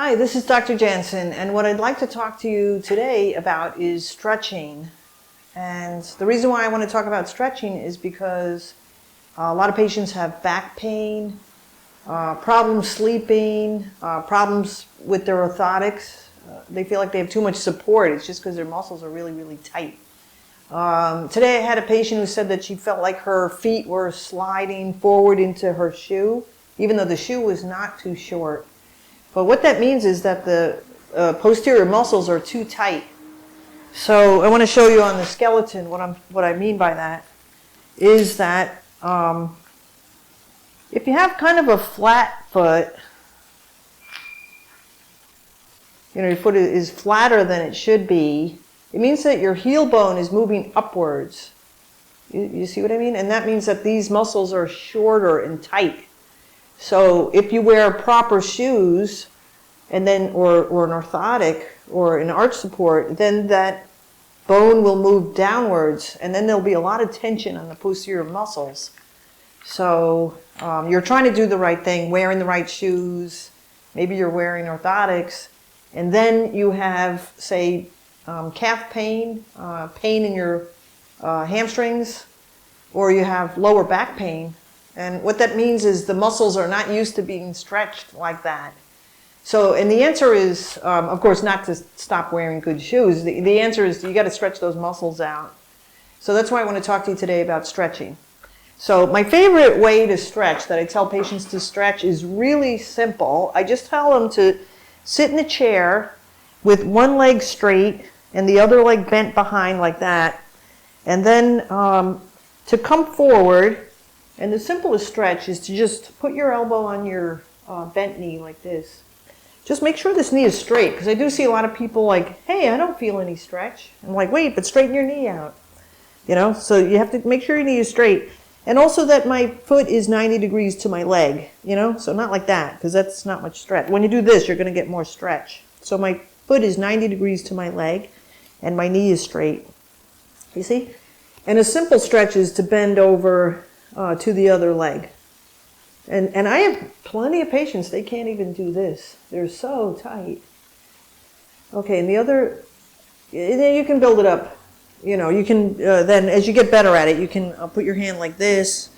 Hi, this is Dr. Janson, and what I'd like to talk to you today about is stretching. And the reason why I want to talk about stretching is because a lot of patients have back pain, problems sleeping, problems with their orthotics. They feel like they have too much support. It's just because their muscles are really, really tight. Today I had a patient who said that she felt like her feet were sliding forward into her shoe, even though the shoe was not too short. But what that means is that the posterior muscles are too tight. So I want to show you on the skeleton what I mean by that is that if you have kind of a flat foot, your foot is flatter than it should be, it means that your heel bone is moving upwards. You see what I mean? And that means that these muscles are shorter and tight. So if you wear proper shoes, and then or an orthotic or an arch support, then that bone will move downwards, and then there'll be a lot of tension on the posterior muscles. So you're trying to do the right thing, wearing the right shoes, maybe you're wearing orthotics, and then you have, say, calf pain, pain in your hamstrings, or you have lower back pain. And what that means is the muscles are not used to being stretched like that. So, and the answer is, of course, not to stop wearing good shoes. The answer is you got to stretch those muscles out. So that's why I want to talk to you today about stretching. So my favorite way to stretch, that I tell patients to stretch, is really simple. I just tell them to sit in a chair with one leg straight and the other leg bent behind like that. And then to come forward. And the simplest stretch is to just put your elbow on your bent knee like this. Just make sure this knee is straight, because I do see a lot of people like, hey, I don't feel any stretch. I'm like, wait, but straighten your knee out. So you have to make sure your knee is straight. And also that my foot is 90 degrees to my leg, so not like that, because that's not much stretch. When you do this, you're going to get more stretch. So my foot is 90 degrees to my leg, and my knee is straight. You see? And a simple stretch is to bend over to the other leg. And I have plenty of patients, they can't even do this. They're so tight. Okay, and the other, then you can build it up. You can, then as you get better at it, you can put your hand like this,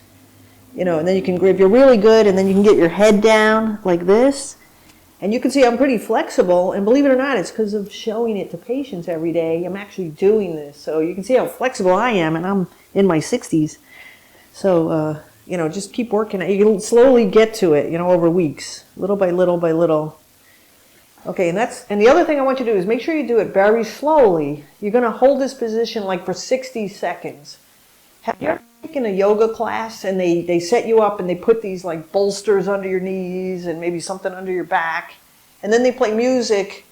and then you can grip, you're really good, and then you can get your head down like this. And you can see I'm pretty flexible, and believe it or not, it's because of showing it to patients every day. I'm actually doing this. So you can see how flexible I am, and I'm in my 60s. So, just keep working. You can slowly get to it, over weeks, little by little by little. Okay, and the other thing I want you to do is make sure you do it very slowly. You're going to hold this position like for 60 seconds. Have you ever taken a yoga class and they set you up and they put these like bolsters under your knees and maybe something under your back, and then they play music,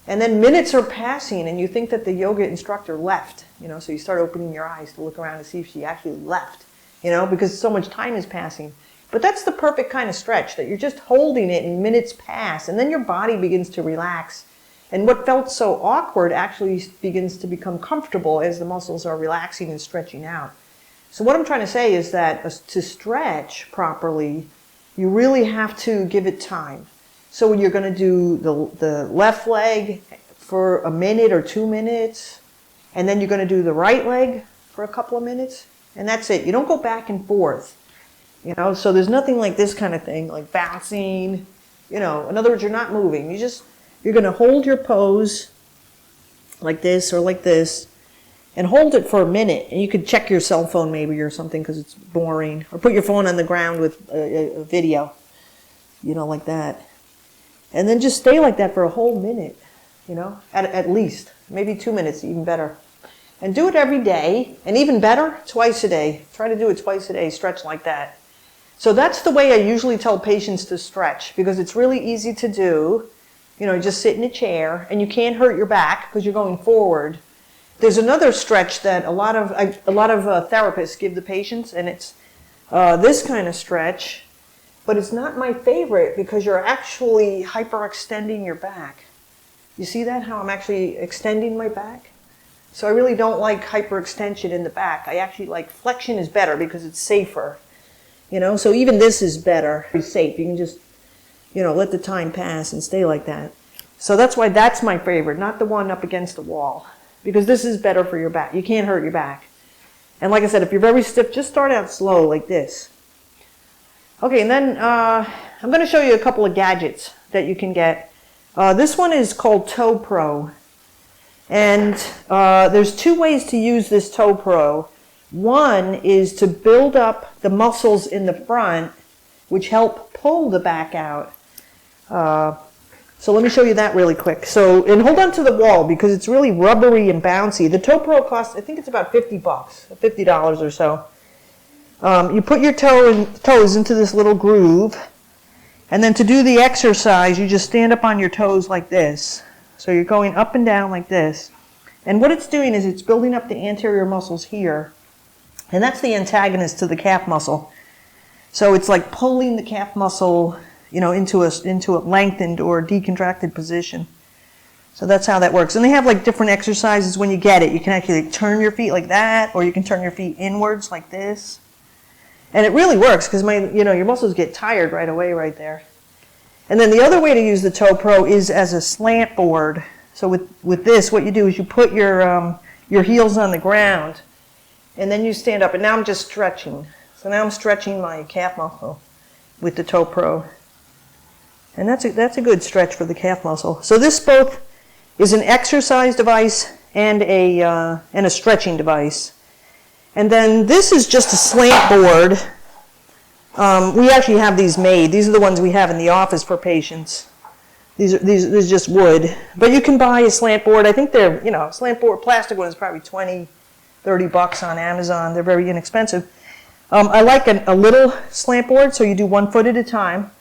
and then minutes are passing and you think that the yoga instructor left, so you start opening your eyes to look around to see if she actually left. Because so much time is passing. But that's the perfect kind of stretch, that you're just holding it and minutes pass, and then your body begins to relax. And what felt so awkward actually begins to become comfortable as the muscles are relaxing and stretching out. So what I'm trying to say is that to stretch properly, you really have to give it time. So when you're going to do the left leg for a minute or 2 minutes, and then you're going to do the right leg for a couple of minutes, and that's it. You don't go back and forth, so there's nothing like this kind of thing, like bouncing, in other words, you're not moving. You're going to hold your pose like this or like this, and hold it for a minute. And you could check your cell phone maybe or something because it's boring, or put your phone on the ground with a video, like that. And then just stay like that for a whole minute, at least, maybe 2 minutes, even better. And do it every day, and even better, twice a day. Try to do it twice a day, stretch like that. So that's the way I usually tell patients to stretch, because it's really easy to do. Just sit in a chair, and you can't hurt your back because you're going forward. There's another stretch that a lot of therapists give the patients, and it's this kind of stretch, but it's not my favorite because you're actually hyperextending your back. You see that, how I'm actually extending my back? So I really don't like hyperextension in the back. I actually like flexion is better because it's safer. So even this is better. It's safe. You can just, let the time pass and stay like that. So that's why that's my favorite, not the one up against the wall, because this is better for your back. You can't hurt your back. And like I said, if you're very stiff, just start out slow like this. Okay, and then I'm going to show you a couple of gadgets that you can get. This one is called Toe Pro. And there's two ways to use this Toe Pro. One is to build up the muscles in the front, which help pull the back out. So let me show you that really quick. So, and hold on to the wall because it's really rubbery and bouncy. The Toe Pro costs, I think it's about $50, $50 or so. You put your toes into this little groove, and then to do the exercise, you just stand up on your toes like this. So you're going up and down like this. And what it's doing is it's building up the anterior muscles here, and that's the antagonist to the calf muscle. So it's like pulling the calf muscle, you know, into a lengthened or decontracted position. So that's how that works. And they have like different exercises when you get it. You can actually turn your feet like that, or you can turn your feet inwards like this. And it really works because your muscles get tired right away right there. And then the other way to use the Toe Pro is as a slant board. So with this, what you do is you put your heels on the ground, and then you stand up. And now I'm just stretching. So now I'm stretching my calf muscle with the Toe Pro. And that's a good stretch for the calf muscle. So this both is an exercise device and a stretching device. And then this is just a slant board. We actually have these made. These are the ones we have in the office for patients. These are just wood. But you can buy a slant board. I think they're, slant board, plastic one is probably $20, $30 on Amazon. They're very inexpensive. I like a little slant board, so you do 1 foot at a time.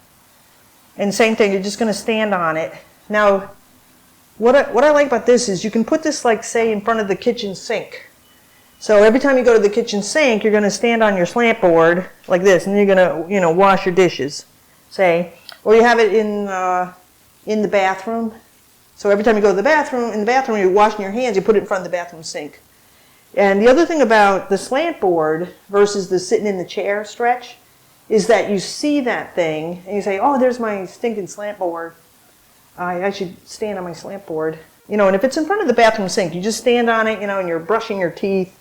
And same thing, you're just going to stand on it. Now, what I like about this is you can put this, like, say, in front of the kitchen sink. So every time you go to the kitchen sink, you're going to stand on your slant board like this, and you're going to, wash your dishes, say. Or you have it in the bathroom. So every time you go to the bathroom, you're washing your hands, you put it in front of the bathroom sink. And the other thing about the slant board versus the sitting in the chair stretch is that you see that thing and you say, oh, there's my stinking slant board. I should stand on my slant board. And if it's in front of the bathroom sink, you just stand on it, and you're brushing your teeth.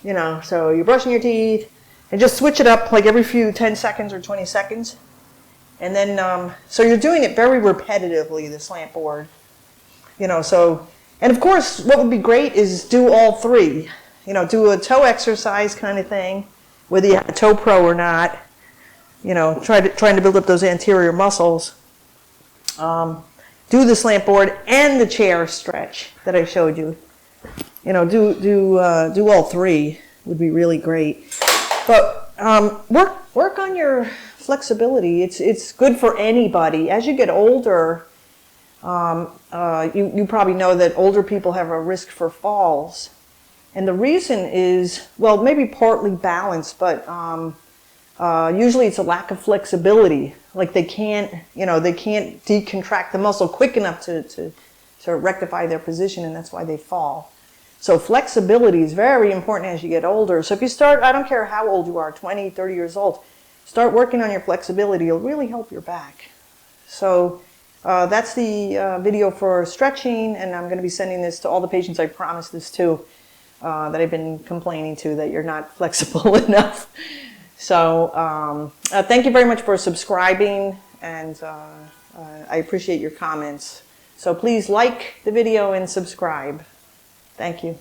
So you're brushing your teeth and just switch it up like every 10 seconds or 20 seconds. And then, so you're doing it very repetitively, the slant board. And of course, what would be great is do all three. Do a toe exercise kind of thing, whether you have a Toe Pro or not. Trying to build up those anterior muscles. Do the slant board and the chair stretch that I showed you. Do all three would be really great. But work on your flexibility. It's good for anybody. As you get older, you probably know that older people have a risk for falls. And the reason is, well, maybe partly balance, but usually it's a lack of flexibility. Like they can't decontract the muscle quick enough to rectify their position, and that's why they fall. So flexibility is very important as you get older. So if you start, I don't care how old you are, 20, 30 years old, start working on your flexibility. It'll really help your back. So that's the video for stretching, and I'm going to be sending this to all the patients I promised this to, that I've been complaining to that you're not flexible enough. So thank you very much for subscribing, and I appreciate your comments. So please like the video and subscribe. Thank you.